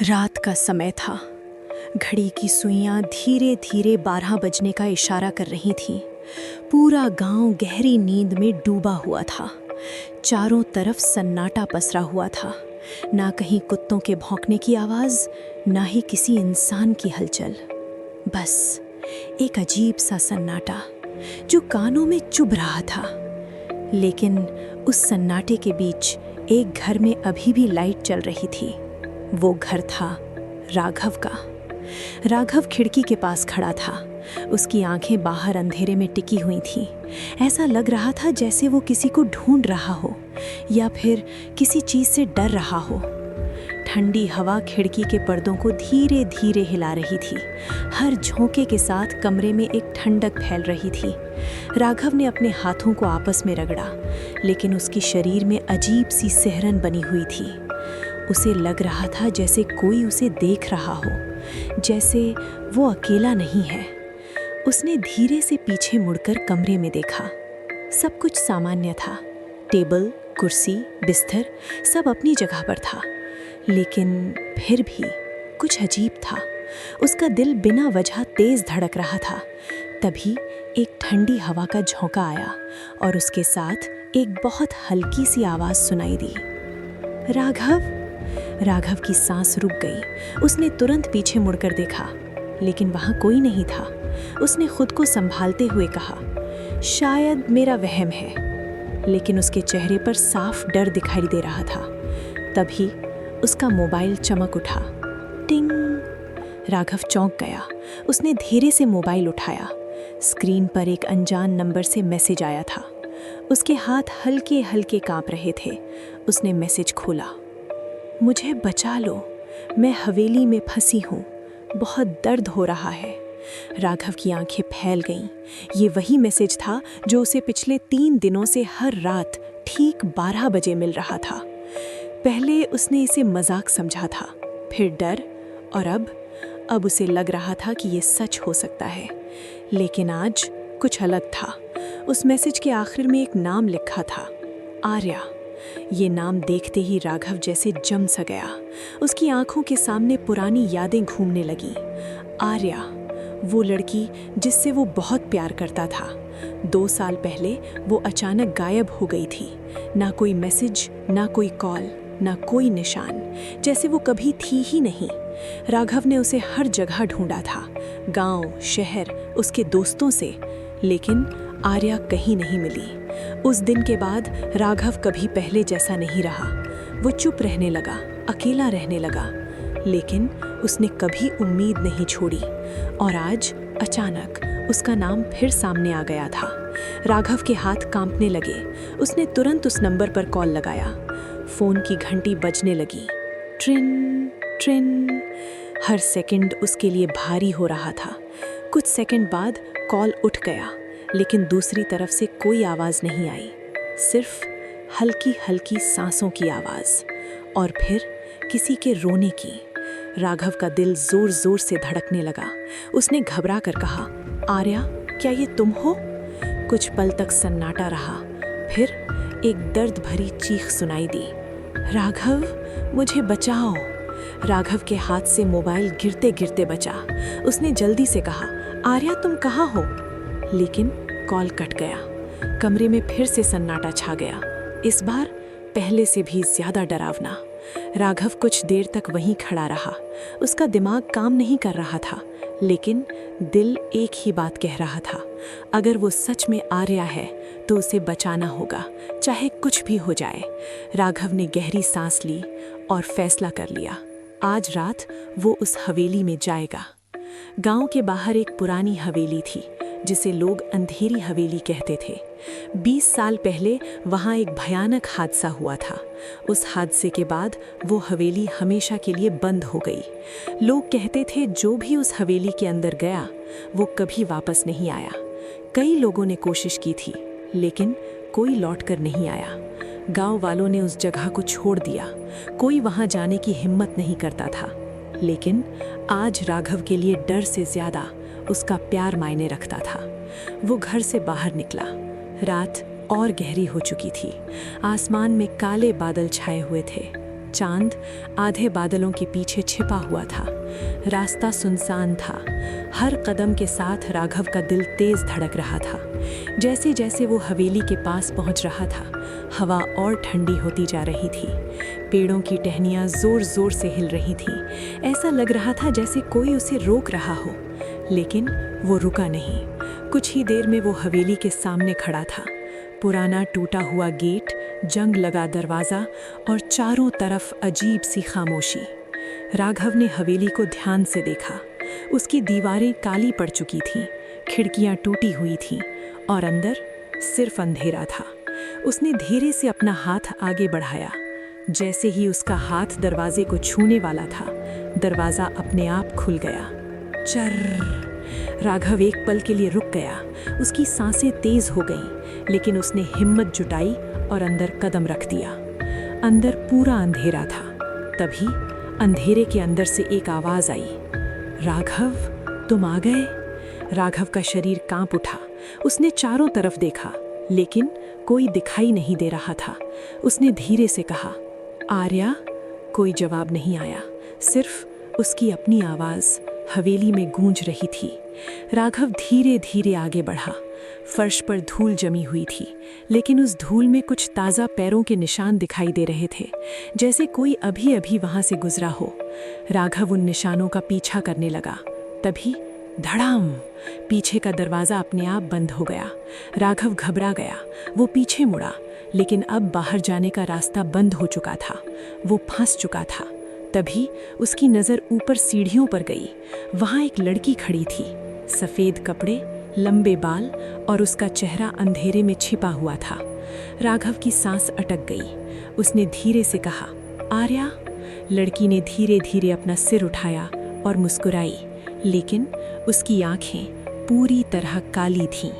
रात का समय था। घड़ी की सुइयां धीरे धीरे 12 बजने का इशारा कर रही थीं। पूरा गांव गहरी नींद में डूबा हुआ था। चारों तरफ सन्नाटा पसरा हुआ था। ना कहीं कुत्तों के भौंकने की आवाज़, ना ही किसी इंसान की हलचल। बस एक अजीब सा सन्नाटा जो कानों में चुभ रहा था। लेकिन उस सन्नाटे के बीच एक घर में अभी भी लाइट चल रही थी। वो घर था राघव का। राघव खिड़की के पास खड़ा था। उसकी आंखें बाहर अंधेरे में टिकी हुई थीं। ऐसा लग रहा था जैसे वो किसी को ढूंढ रहा हो या फिर किसी चीज़ से डर रहा हो। ठंडी हवा खिड़की के पर्दों को धीरे धीरे हिला रही थी। हर झोंके के साथ कमरे में एक ठंडक फैल रही थी। राघव ने अपने हाथों को आपस में रगड़ा, लेकिन उसकी शरीर में अजीब सी सिहरन बनी हुई थी। उसे लग रहा था जैसे कोई उसे देख रहा हो, जैसे वो अकेला नहीं है। उसने धीरे से पीछे मुड़कर कमरे में देखा। सब कुछ सामान्य था। टेबल, कुर्सी, बिस्तर सब अपनी जगह पर था। लेकिन फिर भी कुछ अजीब था। उसका दिल बिना वजह तेज धड़क रहा था। तभी एक ठंडी हवा का झोंका आया और उसके साथ एक बहुत हल्की सी आवाज़ सुनाई दी, राघव। राघव की सांस रुक गई। उसने तुरंत पीछे मुड़कर देखा, लेकिन वहां कोई नहीं था। उसने खुद को संभालते हुए कहा, शायद मेरा वहम है। लेकिन उसके चेहरे पर साफ डर दिखाई दे रहा था। तभी उसका मोबाइल चमक उठा। टिंग! राघव चौंक गया। उसने धीरे से मोबाइल उठाया। स्क्रीन पर एक अनजान नंबर से मैसेज आया था। उसके हाथ हल्के हल्के कांप रहे थे। उसने मैसेज खोला, मुझे बचा लो, मैं हवेली में फंसी हूँ, बहुत दर्द हो रहा है। राघव की आंखें फैल गईं। ये वही मैसेज था जो उसे पिछले 3 दिनों से हर रात ठीक 12 बजे मिल रहा था। पहले उसने इसे मजाक समझा था, फिर डर, और अब उसे लग रहा था कि ये सच हो सकता है। लेकिन आज कुछ अलग था। उस मैसेज के आखिर में एक नाम लिखा था, आर्या। ये नाम देखते ही राघव जैसे जम सा गया। उसकी आंखों के सामने पुरानी यादें घूमने लगीं। आर्या, वो लड़की जिससे वो बहुत प्यार करता था। 2 साल पहले वो अचानक गायब हो गई थी। ना कोई मैसेज, ना कोई कॉल, ना कोई निशान, जैसे वो कभी थी ही नहीं। राघव ने उसे हर जगह ढूंढा था, गांव, शहर, उसके दोस्तों से, लेकिन आर्या कहीं नहीं मिली। उस दिन के बाद राघव कभी पहले जैसा नहीं रहा। वो चुप रहने लगा, अकेला रहने लगा, लेकिन उसने कभी उम्मीद नहीं छोड़ी। और आज अचानक उसका नाम फिर सामने आ गया था। राघव के हाथ कांपने लगे। उसने तुरंत उस नंबर पर कॉल लगाया। फोन की घंटी बजने लगी, ट्रिन ट्रिन। हर सेकंड उसके लिए भारी हो रहा था। कुछ सेकंड बाद कॉल उठ गया, लेकिन दूसरी तरफ से कोई आवाज़ नहीं आई, सिर्फ हल्की हल्की सांसों की आवाज़, और फिर किसी के रोने की। राघव का दिल जोर जोर से धड़कने लगा। उसने घबरा कर कहा, आर्या, क्या ये तुम हो? कुछ पल तक सन्नाटा रहा। फिर एक दर्द भरी चीख सुनाई दी, राघव, मुझे बचाओ। राघव के हाथ से मोबाइल गिरते गिरते बचा। उसने जल्दी से कहा, आर्या, तुम कहाँ हो? लेकिन कॉल कट गया। कमरे में फिर से सन्नाटा छा गया, इस बार पहले से भी ज्यादा डरावना। राघव कुछ देर तक वहीं खड़ा रहा। उसका दिमाग काम नहीं कर रहा था, लेकिन दिल एक ही बात कह रहा था, अगर वो सच में आर्या है तो उसे बचाना होगा, चाहे कुछ भी हो जाए। राघव ने गहरी सांस ली और फैसला कर लिया, आज रात वो उस हवेली में जाएगा। गांव के बाहर एक पुरानी हवेली थी, जिसे लोग अंधेरी हवेली कहते थे। 20 साल पहले वहां एक भयानक हादसा हुआ था। उस हादसे के बाद वो हवेली हमेशा के लिए बंद हो गई। लोग कहते थे जो भी उस हवेली के अंदर गया वो कभी वापस नहीं आया। कई लोगों ने कोशिश की थी, लेकिन कोई लौटकर नहीं आया। गांव वालों ने उस जगह को छोड़ दिया। कोई वहां जाने की हिम्मत नहीं करता था। लेकिन आज राघव के लिए डर से ज्यादा उसका प्यार मायने रखता था। वो घर से बाहर निकला। रात और गहरी हो चुकी थी। आसमान में काले बादल छाए हुए थे। चांद आधे बादलों के पीछे छिपा हुआ था। रास्ता सुनसान था। हर कदम के साथ राघव का दिल तेज धड़क रहा था। जैसे जैसे वो हवेली के पास पहुंच रहा था, हवा और ठंडी होती जा रही थी। पेड़ों की टहनियाँ जोर जोर से हिल रही थीं। ऐसा लग रहा था जैसे कोई उसे रोक रहा हो, लेकिन वो रुका नहीं। कुछ ही देर में वो हवेली के सामने खड़ा था। पुराना टूटा हुआ गेट, जंग लगा दरवाज़ा और चारों तरफ अजीब सी खामोशी। राघव ने हवेली को ध्यान से देखा। उसकी दीवारें काली पड़ चुकी थीं, खिड़कियां टूटी हुई थीं और अंदर सिर्फ अंधेरा था। उसने धीरे से अपना हाथ आगे बढ़ाया। जैसे ही उसका हाथ दरवाजे को छूने वाला था, दरवाज़ा अपने आप खुल गया। चर्र! राघव एक पल के लिए रुक गया। उसकी सांसें तेज हो गईं, लेकिन उसने हिम्मत जुटाई और अंदर कदम रख दिया। अंदर पूरा अंधेरा था। तभी अंधेरे के अंदर से एक आवाज़ आई, राघव, तुम आ गए। राघव का शरीर कांप उठा। उसने चारों तरफ देखा, लेकिन कोई दिखाई नहीं दे रहा था। उसने धीरे से कहा, आर्या। कोई जवाब नहीं आया, सिर्फ उसकी अपनी आवाज़ हवेली में गूंज रही थी। राघव धीरे धीरे आगे बढ़ा। फर्श पर धूल जमी हुई थी, लेकिन उस धूल में कुछ ताज़ा पैरों के निशान दिखाई दे रहे थे, जैसे कोई अभी अभी वहां से गुजरा हो। राघव उन निशानों का पीछा करने लगा। तभी धड़ाम! पीछे का दरवाज़ा अपने आप बंद हो गया। राघव घबरा गया। वो पीछे मुड़ा, लेकिन अब बाहर जाने का रास्ता बंद हो चुका था। वो फंस चुका था। तभी उसकी नज़र ऊपर सीढ़ियों पर गई। वहाँ एक लड़की खड़ी थी, सफ़ेद कपड़े, लंबे बाल और उसका चेहरा अंधेरे में छिपा हुआ था। राघव की सांस अटक गई। उसने धीरे से कहा, आर्या। लड़की ने धीरे धीरे अपना सिर उठाया और मुस्कुराई, लेकिन उसकी आंखें पूरी तरह काली थीं।